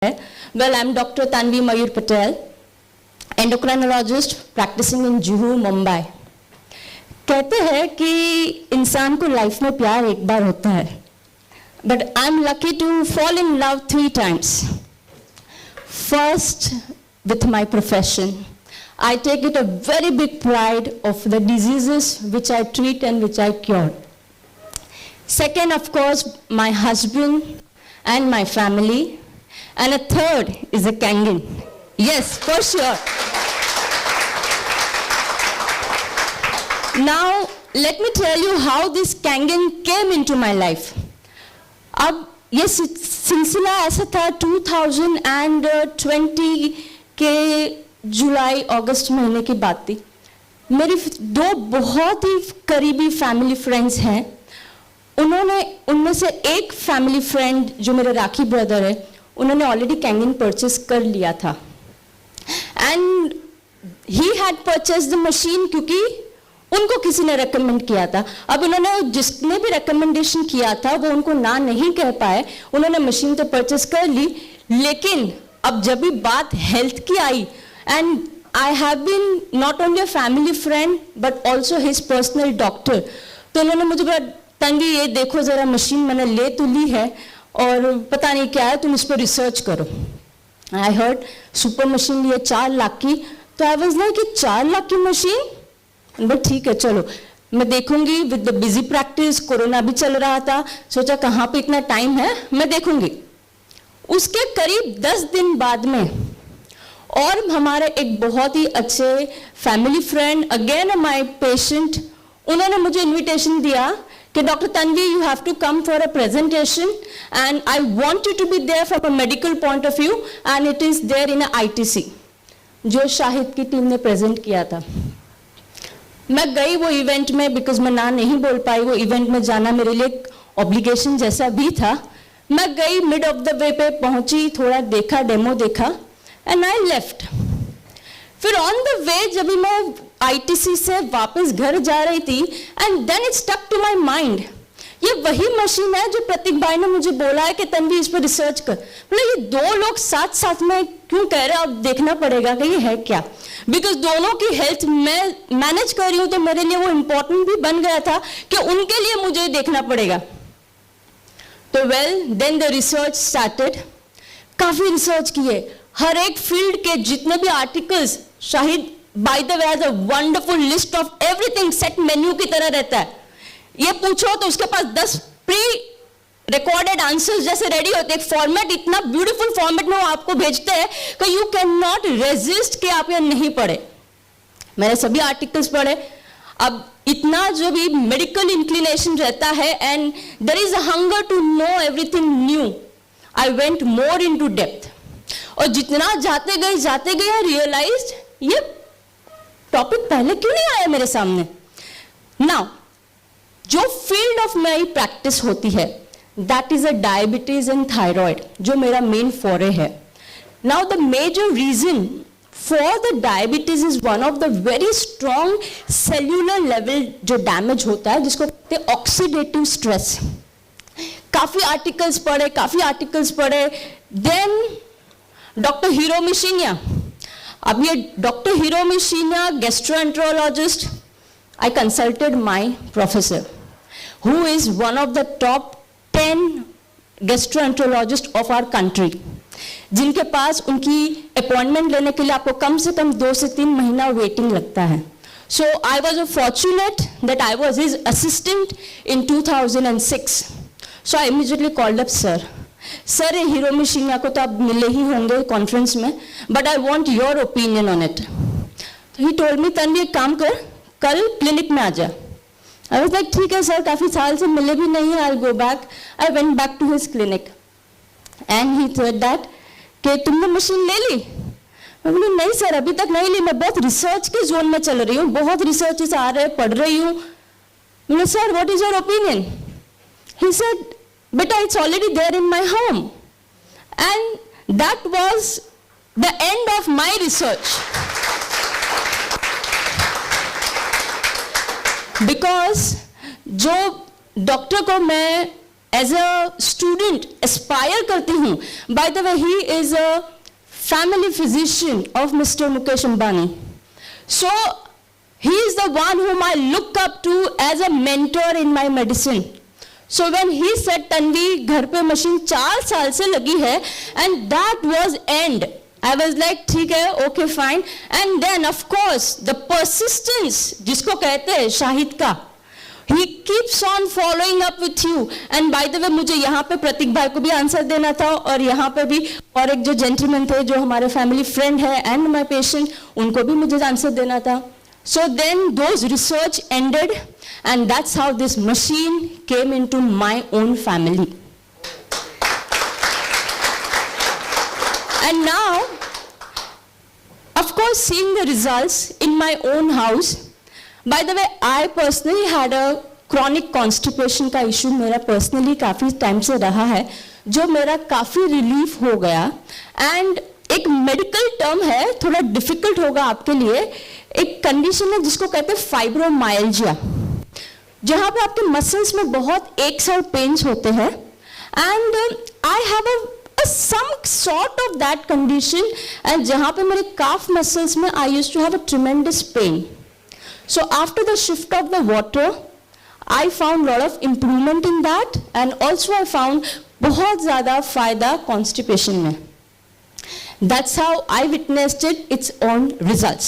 Well, I'm Dr. Tanvi Mayur Patel, endocrinologist practicing in Juhu, Mumbai. कहते हैं कि इंसान को लाइफ में प्यार एक बार होता है, but I'm lucky to fall in love 3 times. First, with my profession. I take it a very big pride of the diseases which I treat and which I cure. Second, of course, my husband and my family. And a third is a Kangen. Yes, for sure. Now, let me tell you how this Kangen came into my life. अब ये सिलसिला ऐसा था 2020 के जुलाई अगस्त महीने की बात थी. मेरी 2 बहुत ही करीबी फैमिली फ्रेंड्स हैं. उनमें से एक फैमिली फ्रेंड जो मेरे राखी ब्रदर है, उन्होंने ऑलरेडी कैंगन परचेस कर लिया था. And he had purchase the machine क्योंकि उनको किसी ने रेकमेंड किया था. अब उन्होंने जिसने भी रेकमेंडेशन किया था वो उनको ना नहीं कह पाए. उन्होंने मशीन तो परचेस कर ली, लेकिन अब जब भी बात हेल्थ की आई, and I have been not only a family friend but also his personal doctor. तो उन्होंने मुझे बोला, तन्वी ये देखो जरा मशीन मैंने ले तो ली है और पता नहीं क्या है, तुम इस पर रिसर्च करो. आई हर्ड सुपर मशीन लिए 4 लाख की. तो आई वाज लाइक कि 4 लाख की मशीन, बट ठीक है चलो मैं देखूंगी. With the busy practice, corona भी चल रहा था, सोचा कहाँ पे इतना टाइम है, मैं देखूंगी. उसके करीब 10 दिन बाद में और हमारे एक बहुत ही अच्छे family friend, again my patient, उन्होंने मुझे इन्विटेशन दिया कि doctor Tanvi you have to come for a presentation and I want you to be there from a medical point of view and it is there in ITC जो शाहिद की team ने present किया था. मैं गई वो इवेंट में, बिकॉज मैं ना नहीं बोल पाई. वो इवेंट में जाना मेरे लिए एक ऑब्लिगेशन जैसा भी था. मैं गई, मिड ऑफ द वे पे पहुंची, थोड़ा देखा, डेमो देखा एंड आई लेफ्ट. फिर ऑन द वे जब मैं ITC से वापस घर जा रही थी, and then it stuck to my mind, ये वही मशीन है जो प्रतीक भाई ने मुझे बोला है कि तन्वी इस पर रिसर्च कर. मतलब ये 2 लोग साथ साथ में क्यों कह रहे हैं, अब देखना पड़ेगा कि ये है क्या. बिकॉज दोनों की हेल्थ मैं मैनेज कर रही हूँ, तो मेरे लिए वो इम्पोर्टेंट भी बन गया था कि उनके लिए मुझे देखना पड़ेगा. तो well then the research started. काफी रिसर्च किए, हर एक फील्ड के जितने भी articles. Shahid by the way has a wonderful list of everything, set menu की तरह रहता है. ये पूछो तो उसके पास 10 प्री रिकॉर्डेड आंसर्स जैसे रेडी होते हैं. फॉर्मेट इतना ब्यूटीफुल फॉर्मेट में वो आपको भेजते हैं कि यू कैन नॉट रेजिस्ट कि आप ये नहीं पढ़े. मैंने सभी आर्टिकल्स पढ़े. अब इतना जो भी मेडिकल इंक्लिनेशन रहता है and there is a hunger to know everything new, I went more into depth. और जितना जाते गए आई रियलाइज्ड ये टॉपिक पहले क्यों नहीं आया मेरे सामने. नाउ जो फील्ड ऑफ माई प्रैक्टिस होती है that is a diabetes and thyroid, जो मेरा मेन फोरे है. Now the major reason for the diabetes is one of the very strong cellular level जो डैमेज होता है, जिसको कहते हैं ऑक्सीडेटिव स्ट्रेस. काफी आर्टिकल्स पढ़े. Then doctor Hiromi Shinya. अब ये doctor Hiromi Shinya, gastroenterologist, I consulted my professor who is one of the top 10 gastroenterologist of our country, जिनके पास उनकी अपॉइंटमेंट लेने के लिए आपको कम से कम 2 से 3 महीना वेटिंग लगता है. So I was fortunate that I was his assistant in 2006. So I immediately called up sir Hiromi Shinya को तो आप मिले ही होंगे कॉन्फ्रेंस में, but I want your opinion on it. तो ही टोल्ड मी, तन्वी एक काम कर, कल क्लिनिक में आ जा. आई वाज लाइक ठीक है सर, काफी साल से मिले भी नहीं है, I go back. I went back to his clinic and he said that कि तुमने मशीन ले ली. मैं बोली नहीं सर अभी तक नहीं ली, मैं बहुत रिसर्च के जोन में चल रही हूँ, बहुत रिसर्चेस आ रहे हैं, पढ़ रही हूँ. मैंने sir what is your opinion. He said beta it's already there in my home. And that was the end of my research. Because जो डॉक्टर को मैं एज अ स्टूडेंट एस्पायर करती हूँ. Bye the way he is a family physician of mister Mukesh Ambani. So he is the one whom I look up to as a mentor in my medicine. So when he said, Tanvi, घर पे machine 4 साल से लगी है, and that was end. I was like, ठीक है, okay, fine. And then of course the persistence जिसको कहते हैं शाहिद का, he keeps on following up with you. And by the way, मुझे यहाँ पे प्रतीक भाई को भी आंसर देना था, और यहाँ पे भी और एक जो जेंटलमैन थे जो हमारे फैमिली फ्रेंड है एंड माई पेशेंट, उनको भी मुझे आंसर देना था. So then those research ended, and that's how this machine came into my own family. And now, of course, seeing the results in my own house. By the way, I personally had a chronic constipation का issue मेरा personally काफी time से रहा है, जो मेरा काफी relief हो गया. And एक मेडिकल टर्म है, थोड़ा डिफिकल्ट होगा आपके लिए. एक कंडीशन है जिसको कहते हैं फाइब्रोमाइल्जिया, जहां पे आपके मसल्स में बहुत एक साथ पेन्स होते हैं. And I have a some sort of that condition, and जहां पे मेरे काफ मसल्स में I used to have a tremendous pain. So after the shift of the water I found lot of improvement in that, and also I found बहुत ज्यादा फायदा constipation में. That's how I witnessed its own results.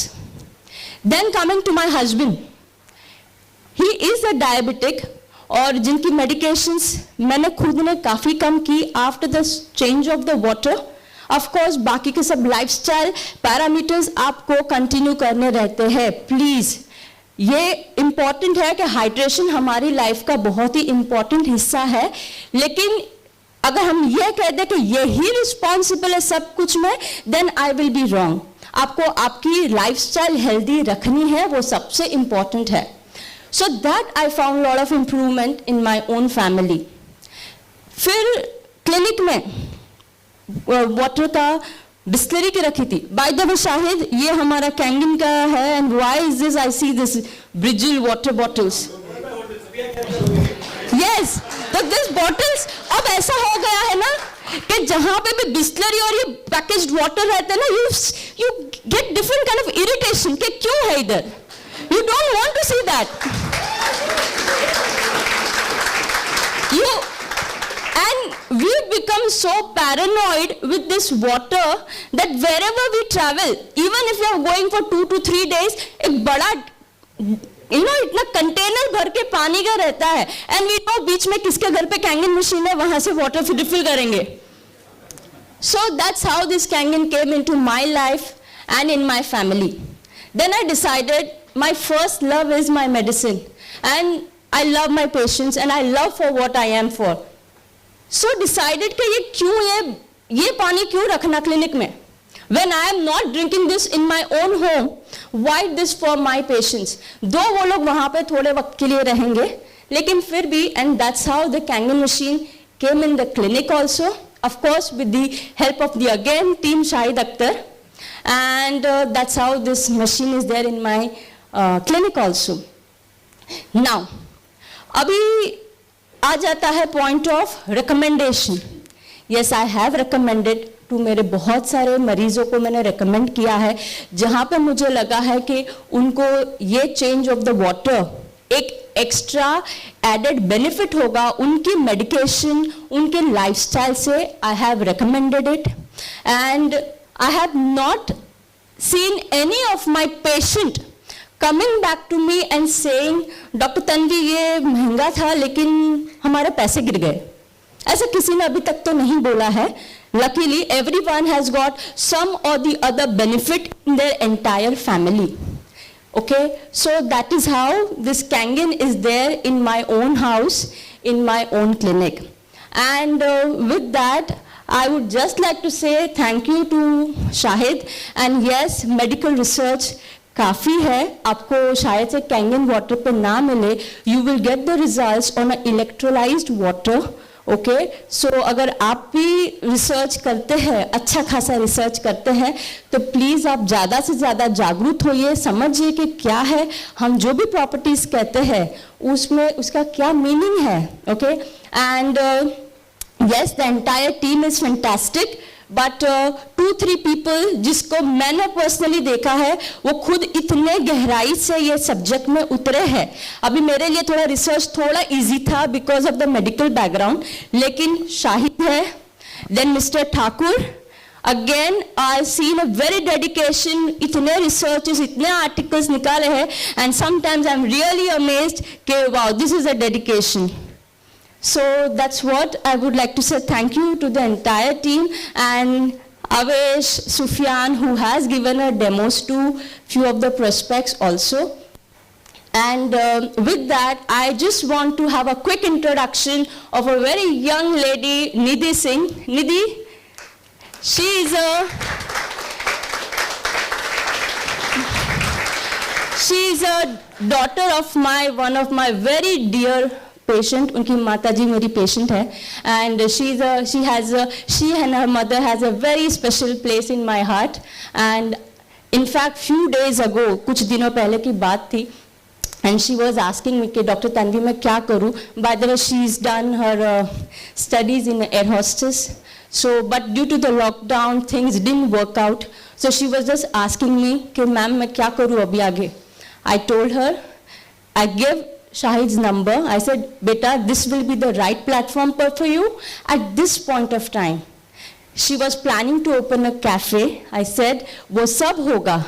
Then coming to my husband, he is a diabetic, और जिनकी medications मैंने खुद ने काफ़ी कम की after the change of the water. Of course, बाकी के सब lifestyle parameters आपको continue करने रहते हैं. Please, ये important है कि hydration हमारी life का बहुत ही important हिस्सा है, लेकिन अगर हम ये कह दें कि यही रिस्पॉन्सिबल है सब कुछ में, then I will be wrong. आपको आपकी लाइफस्टाइल हेल्दी रखनी है, वो सबसे इंपॉर्टेंट है. So that I found lot of improvement in my own family. फिर क्लिनिक में वाटर का बिस्लरी की रखी थी. बाय द वे शाहिद, ये हमारा कैंगिन का है, and why is this, I see this Brazil water bottles. Yes, तो दिस बॉटल्स अब ऐसा हो गया है ना कि जहां पे भी बिस्लरी और ये पैकेज्ड वाटर रहते हैं ना, you get different kind of irritation कि क्यों है इधर. You don't want to see that. You and we become so paranoid with this water that wherever we travel, even if you are going for 2 to 3 days, एक बड़ा इतना container भर के पानी का रहता है, एंड वी नो बीच में किसके घर पे कैंगिन मशीन है, वहां से वाटर रिफिल करेंगे. So that's how this Kangen came into my life and in my family. Then I decided my first love is my medicine, and I love my patients, and I love for what I am for. So decided कि ये क्यों ये पानी क्यों रखना clinic में, when I am not drinking this in my own home, why this for my patients? दो वो लोग वहाँ पे थोड़े वक्त के लिए रहेंगे, लेकिन फिर भी, and that's how the Kangen machine came in the clinic also, of course with the help of the again team Shahid Akhtar, and that's how this machine is there in my clinic also. Now, अभी आ जाता है point of recommendation. Yes, I have recommended to मेरे बहुत सारे मरीजों को मैंने recommend किया है, जहाँ पे मुझे लगा है कि उनको ये change of the water एक एक्स्ट्रा एडेड बेनिफिट होगा उनकी मेडिकेशन, उनके लाइफस्टाइल से. I have recommended it, and I have not seen any of my patient coming back to me and saying, doctor Tanvi ये महंगा था लेकिन हमारे पैसे गिर गए. ऐसा किसी ने अभी तक तो नहीं बोला है. Luckily, everyone has got some or the other benefit in their entire family. Okay, so that is how this Kangen is there in my own house, in my own clinic. And with that, I would just like to say thank you to Shahid. And yes, medical research काफ़ी है. आपको शायद से Kangen water पे ना मिले, you will get the results on an electrolyzed water. Okay, so अगर आप भी रिसर्च करते हैं, अच्छा खासा रिसर्च करते हैं, तो प्लीज़ आप ज़्यादा से ज़्यादा जागरूक होइए, समझिए कि क्या है, हम जो भी प्रॉपर्टीज़ कहते हैं उसमें उसका क्या मीनिंग है. Okay, and yes, the entire team is fantastic. But 2-3 people जिसको मैंने पर्सनली देखा है वो खुद इतने गहराई से ये सब्जेक्ट में उतरे हैं. अभी मेरे लिए थोड़ा रिसर्च थोड़ा इजी था because of the medical background, लेकिन शाहिद है, then Mr Thakur, again I seen a very dedication, इतने रिसर्चेस, इतने आर्टिकल्स निकाले हैं, and sometimes I am really amazed कि wow, this is a dedication. So that's what I would like to say. Thank you to the entire team and Avesh, Sufyan, who has given a demos to few of the prospects also. And with that, I just want to have a quick introduction of a very young lady, Nidhi Singh. Nidhi, she is a daughter of one of my very dear patient. उनकी माता जी मेरी patient है, and she and her mother has a very special place in my heart. And in fact, few days ago, कुछ दिनों पहले की बात थी, and she was asking me कि डॉक्टर तन्वी मैं क्या करूँ. By the way, she's done her studies in air hostess. So, but due to the lockdown, things didn't work out. So she was just asking me कि ma'am मैं क्या करूँ अभी आगे. I told her, I gave Shahid's number. I said, beta, this will be the right platform for you at this point of time. She was planning to open a cafe. I said, wo sab hoga.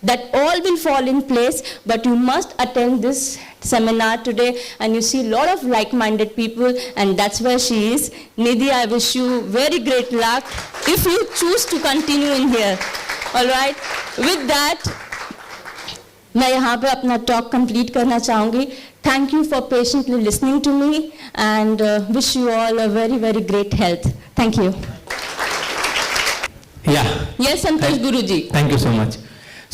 That all will fall in place, but you must attend this seminar today, and you see a lot of like-minded people, and that's where she is. Nidhi, I wish you very great luck if you choose to continue in here. All right. With that, मैं यहाँ पे अपना talk complete करना चाहूँगी. Thank you for patiently listening to me and wish you all a very very great health. Thank you. Yes Santosh Guru ji. Thank you so much.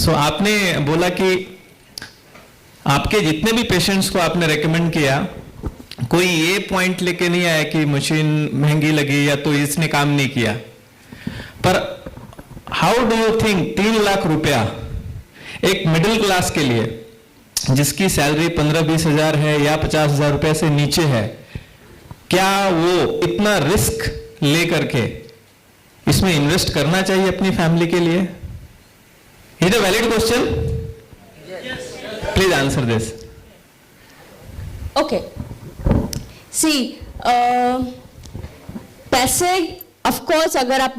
So आपने बोला कि आपके जितने भी पेशेंट्स को आपने रेकमेंड किया, कोई ये पॉइंट लेके नहीं आया कि मशीन महंगी लगी या तो इसने काम नहीं किया. पर how do you think 3 lakh रुपया एक मिडिल क्लास के लिए, जिसकी सैलरी 15-20 हजार है या 50 हजार रुपए से नीचे है, क्या वो इतना रिस्क ले करके इसमें इन्वेस्ट करना चाहिए अपनी फैमिली के लिए? Is a valid question. Please answer this. Okay, see पैसे ऑफ कोर्स अगर आप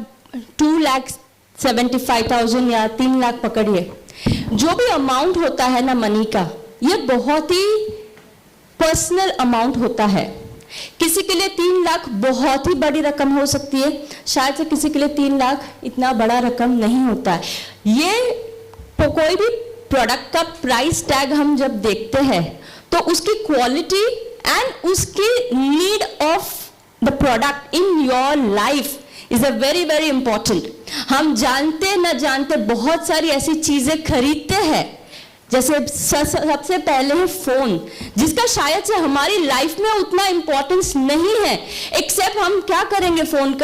2,75,000 या 3 लाख पकड़िए, जो भी अमाउंट होता है ना मनी का, ये बहुत ही पर्सनल अमाउंट होता है. किसी के लिए 3 लाख बहुत ही बड़ी रकम हो सकती है, शायद से किसी के लिए 3 लाख इतना बड़ा रकम नहीं होता है. ये कोई भी प्रोडक्ट का प्राइस टैग हम जब देखते हैं तो उसकी क्वालिटी एंड उसकी need of the product in your life is a very very important. हम जानते न जानते बहुत सारी ऐसी चीजें खरीदते हैं, जैसे सबसे पहले है फोन, जिसका शायद से हमारी लाइफ में उतना इंपॉर्टेंस नहीं है, एक्सेप्ट हम क्या करेंगे, फोन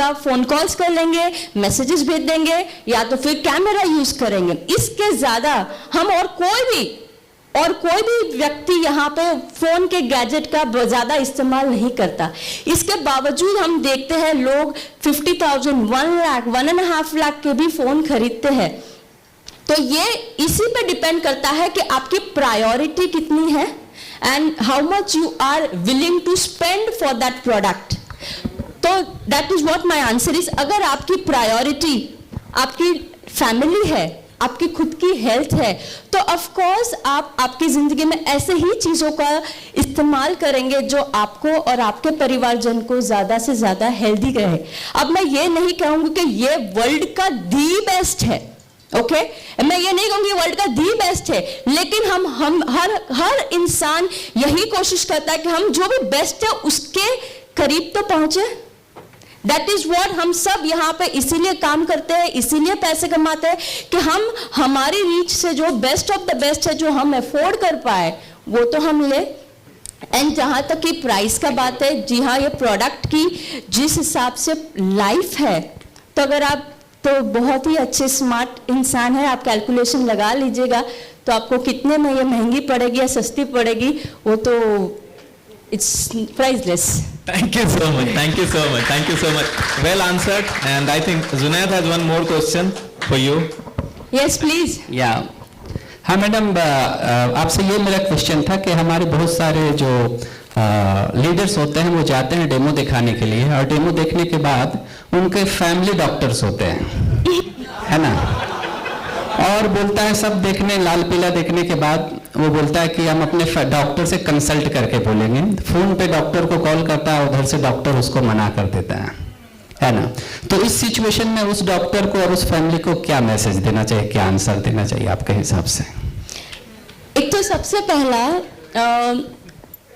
कॉल्स कर लेंगे, मैसेजेस भेज देंगे, या तो फिर कैमरा यूज करेंगे. इसके ज्यादा हम और कोई भी व्यक्ति यहाँ पे फोन के गैजेट का ज्यादा इस्तेमाल नहीं करता. इसके बावजूद हम देखते हैं लोग 50,000, 1 लाख, 1.5 लाख के भी फोन खरीदते हैं. तो ये इसी पे डिपेंड करता है कि आपकी प्रायोरिटी कितनी है and how much you are willing to spend for that product. तो that is what my answer is. अगर आपकी प्रायोरिटी आपकी फैमिली है, आपकी खुद की हेल्थ है, तो ऑफ कोर्स आप आपकी जिंदगी में ऐसे ही चीजों का इस्तेमाल करेंगे जो आपको और आपके परिवारजन को ज्यादा से ज्यादा हेल्दी रहे. अब मैं ये नहीं कहूंगी कि ये वर्ल्ड का दी बेस्ट है, ओके मैं ये नहीं कहूंगी वर्ल्ड का दी बेस्ट है, लेकिन हम हर इंसान यही कोशिश करता है कि हम जो भी बेस्ट है उसके करीब तो पहुंचे. दैट इज व्हाट हम सब यहाँ पे इसीलिए काम करते हैं, इसीलिए पैसे कमाते हैं कि हम हमारी रीच से जो बेस्ट ऑफ द बेस्ट है, जो हम अफोर्ड कर पाए वो तो हम ले. एंड जहाँ तक की प्राइस का बात है, जी हाँ, ये प्रोडक्ट की जिस हिसाब से लाइफ है, तो अगर आप तो बहुत ही अच्छे स्मार्ट इंसान है, आप कैलकुलेशन लगा लीजिएगा तो आपको कितने में ये महंगी पड़ेगी या सस्ती पड़ेगी वो तो it's priceless. Thank you so much. Thank you so much. Thank you so much. Well answered. And I think Zunaid has one more question for you. Yes, please. या हाँ मैडम, आपसे ये मेरा क्वेश्चन था कि हमारे बहुत सारे जो लीडर्स होते हैं वो जाते हैं डेमो दिखाने के लिए, और डेमो देखने के बाद उनके फैमिली डॉक्टर्स होते हैं, है ना, और बोलता है सब देखने लाल पीला देखने के बाद वो बोलता है कि हम अपने डॉक्टर से कंसल्ट करके बोलेंगे। फोन पे डॉक्टर को कॉल करता है, उधर से डॉक्टर उसको मना कर देता है ना। तो इस सिचुएशन में उस डॉक्टर को और उस फैमिली को क्या मैसेज देना चाहिए, क्या आंसर देना चाहिए आपके हिसाब से? एक तो सबसे पहला,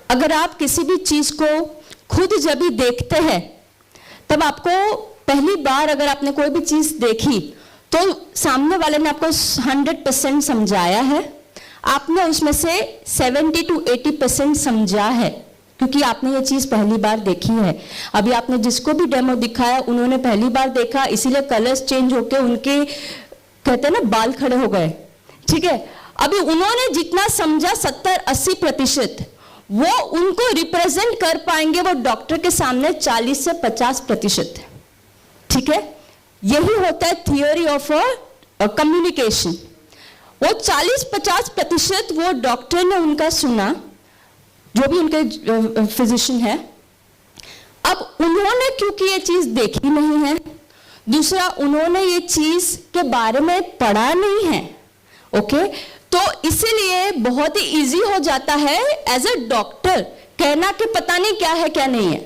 अगर आप किसी भी चीज को खुद जब भी देखते हैं तब आपको पहली बार अगर आपने कोई भी चीज देखी तो सामने वाले ने आपको 100% समझाया है, आपने उसमें से 70 to 80% समझा है, क्योंकि आपने ये चीज पहली बार देखी है। अभी आपने जिसको भी डेमो दिखाया उन्होंने पहली बार देखा, इसीलिए कलर्स चेंज होके उनके कहते हैं ना बाल खड़े हो गए, ठीक है। अभी उन्होंने जितना समझा 70-80% वो उनको रिप्रेजेंट कर पाएंगे वो डॉक्टर के सामने 40 से 50%, ठीक है। यही होता है थियोरी ऑफ कम्युनिकेशन। वो 40-50% वो डॉक्टर ने उनका सुना, जो भी उनके फिजिशियन है। अब उन्होंने क्योंकि ये चीज देखी नहीं है, दूसरा उन्होंने ये चीज के बारे में पढ़ा नहीं है, ओके, तो इसीलिए बहुत ही इजी हो जाता है एज अ डॉक्टर कहना कि पता नहीं क्या है क्या नहीं है।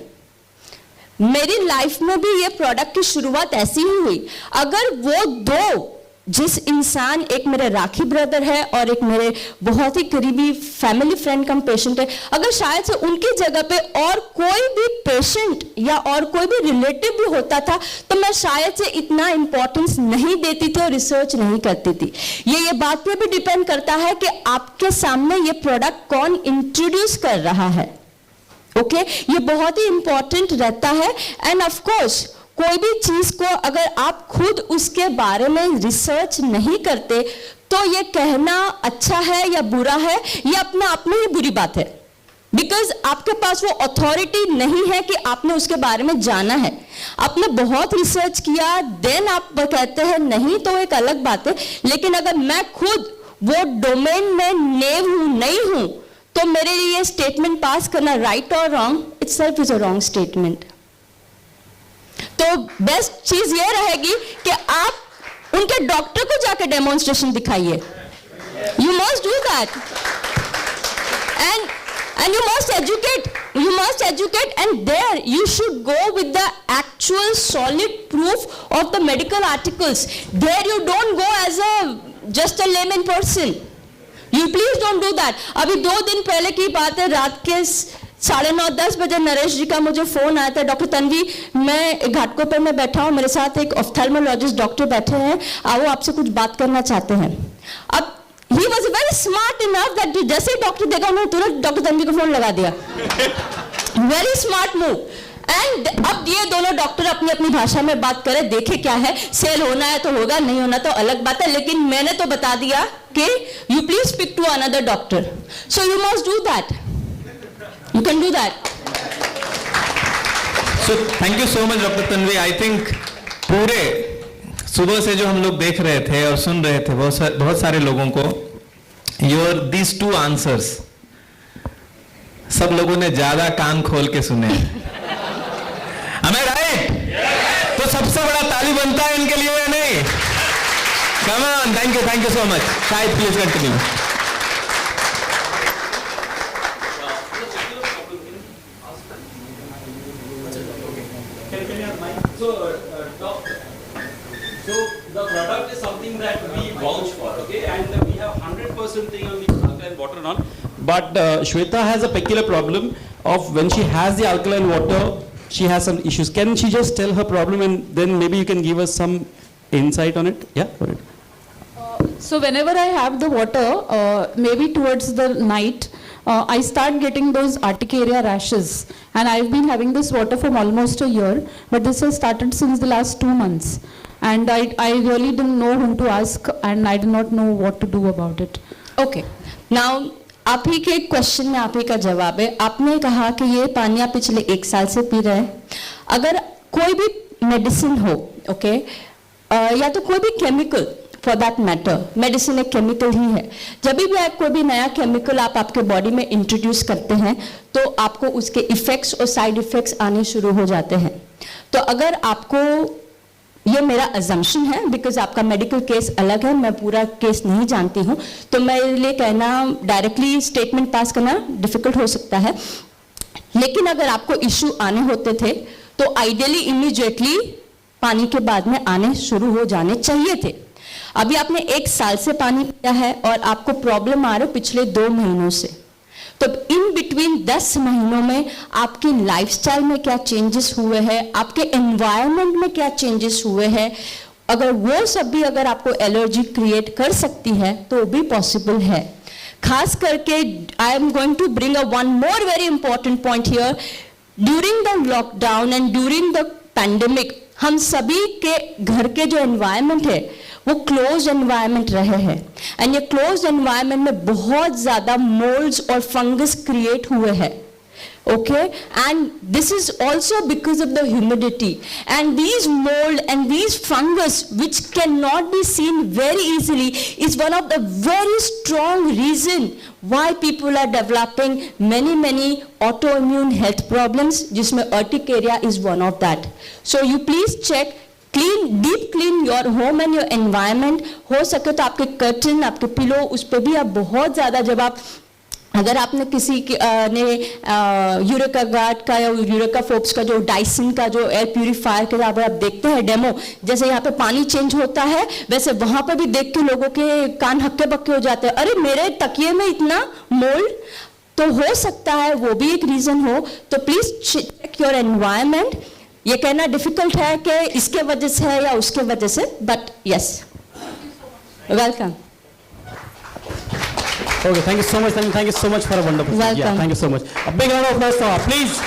मेरी लाइफ में भी ये प्रोडक्ट की शुरुआत ऐसी ही हुई। अगर वो दो, जिस इंसान, एक मेरे राखी ब्रदर है और एक मेरे बहुत ही करीबी फैमिली फ्रेंड कम पेशेंट है, अगर शायद से उनकी जगह पे और कोई भी पेशेंट या और कोई भी रिलेटिव भी होता था तो मैं शायद से इतना इंपॉर्टेंस नहीं देती थी और रिसर्च नहीं करती थी। ये बात पे भी डिपेंड करता है कि आपके सामने ये प्रोडक्ट कौन इंट्रोड्यूस कर रहा है, ओके, ये बहुत ही इंपॉर्टेंट रहता है। एंड ऑफ कोर्स कोई भी चीज को अगर आप खुद उसके बारे में रिसर्च नहीं करते तो ये कहना अच्छा है या बुरा है, ये अपने आप में ही बुरी बात है, बिकॉज आपके पास वो अथॉरिटी नहीं है कि आपने उसके बारे में जाना है। आपने बहुत रिसर्च किया देन आप कहते हैं नहीं, तो एक अलग बात है। लेकिन अगर मैं खुद वो डोमेन में नेव हूं नहीं हूं तो मेरे लिए ये स्टेटमेंट पास करना राइट और wrong, itself is a wrong statement. तो बेस्ट चीज ये रहेगी कि आप उनके डॉक्टर को जाकर डेमोन्स्ट्रेशन दिखाइए। You must do that and you must educate and there you should go with the actual solid proof of the medical articles. There you don't go as a just a layman person. You please don't do that. अभी 2 दिन पहले की बात है, रात के 9:30-10 बजे नरेश जी का मुझे फोन आया था, डॉक्टर तन्वी मैं घाटकोपर में बैठा हूँ, मेरे साथ एक ऑफ्थेल्मोलॉजिस्ट डॉक्टर बैठे हैं, आओ आपसे कुछ बात करना चाहते हैं। अब he was very smart enough that जैसे ही डॉक्टर देखा उन्होंने तुरंत डॉक्टर तन्वी को फोन लगा दिया। Very smart move. एंड अब ये दोनों डॉक्टर अपनी अपनी भाषा में बात करें, देखे क्या है, सेल होना है तो होगा, नहीं होना तो अलग बात है, लेकिन मैंने तो बता दिया कि you please speak to another doctor. So you must do that, you can do that. So thank you so much doctor Tanvi. I think पूरे सुबह से जो हम लोग देख रहे थे और सुन रहे थे बहुत सारे लोगों को, योर दीज 2 आंसर्स सब लोगों ने ज्यादा कान खोल के सुने। हमें राइट? तो सबसे बड़ा ताली बनता है इनके लिए या नहीं? Come on, thank you so much. शायद please continue. So the product is something that we vouch for, okay, and we have 100% thing on the alkaline water on. But Shweta has a peculiar problem of when she has the alkaline water, she has some issues. Can she just tell her problem and then maybe you can give us some insight on it? Yeah, go ahead. So whenever I have the water, maybe towards the night, I start getting those urticaria rashes, and I've been having this water for almost a year, but this has started since the last 2 months. And I really didn't know whom to ask, and I did not know what to do about it. Okay. Now, आप ही के question में आप ही का जवाब है। आपने कहा कि ये पानी आप पिछले 1 साल से पी रहे हैं। अगर कोई भी मेडिसिन हो, ओके, या तो कोई भी chemical, for that matter, medicine एक केमिकल ही है। जब भी आप कोई भी नया केमिकल आप आपके बॉडी में इंट्रोड्यूस करते हैं तो आपको उसके इफेक्ट्स और साइड इफेक्ट्स आने शुरू हो जाते हैं। तो अगर आपको, ये मेरा अजम्पशन है बिकॉज आपका मेडिकल केस अलग है, मैं पूरा केस नहीं जानती हूँ, तो मेरे लिए कहना, डायरेक्टली स्टेटमेंट पास करना डिफिकल्ट हो सकता है। लेकिन अगर आपको इश्यू आने होते थे तो आइडियली इमीडिएटली पानी के बाद में आने शुरू हो जाने चाहिए थे। अभी आपने 1 साल से पानी पिया है और आपको प्रॉब्लम आ रही है पिछले 2 महीनों से, तो इन बिटवीन 10 महीनों में आपकी लाइफस्टाइल में क्या चेंजेस हुए हैं, आपके एनवायरनमेंट में क्या चेंजेस हुए हैं, अगर वो सब भी अगर आपको एलर्जी क्रिएट कर सकती है तो भी पॉसिबल है। खास करके I am going to bring a one more very important point here. During the lockdown and during the pandemic हम सभी के घर के जो एनवायरनमेंट है वो क्लोज एनवायरनमेंट रहे हैं, एंड ये क्लोज एनवायरनमेंट में बहुत ज्यादा मोल्ड्स और फंगस क्रिएट हुए हैं, okay, and this is also because of the humidity, and these mold and these fungus which cannot be seen very easily is one of the very strong reason why people are developing many autoimmune health problems, जिसमें urticaria is one of that. So you please check, deep clean your home and your environment. हो सके तो आपके curtain, आपके pillow, उस पर भी आप बहुत ज़्यादा, जब आप, अगर आपने किसी ने यूरेका गार्ड का या यूरेका फोप्स का जो डाइसन का जो एयर प्यूरिफायर के आप देखते हैं डेमो, जैसे यहाँ पे पानी चेंज होता है वैसे वहाँ पे भी देख के लोगों के कान हक्के बक्के हो जाते हैं, अरे मेरे तकिए में इतना मोल्ड, तो हो सकता है वो भी एक रीजन हो। तो प्लीज चेक योर एनवायरनमेंट। ये कहना डिफिकल्ट है कि इसके वजह से है या उसके वजह से, but yes, welcome. Okay, thank you so much. Thank you so much for a wonderful. Welcome. Yeah, thank you so much. A big round of applause for her, please.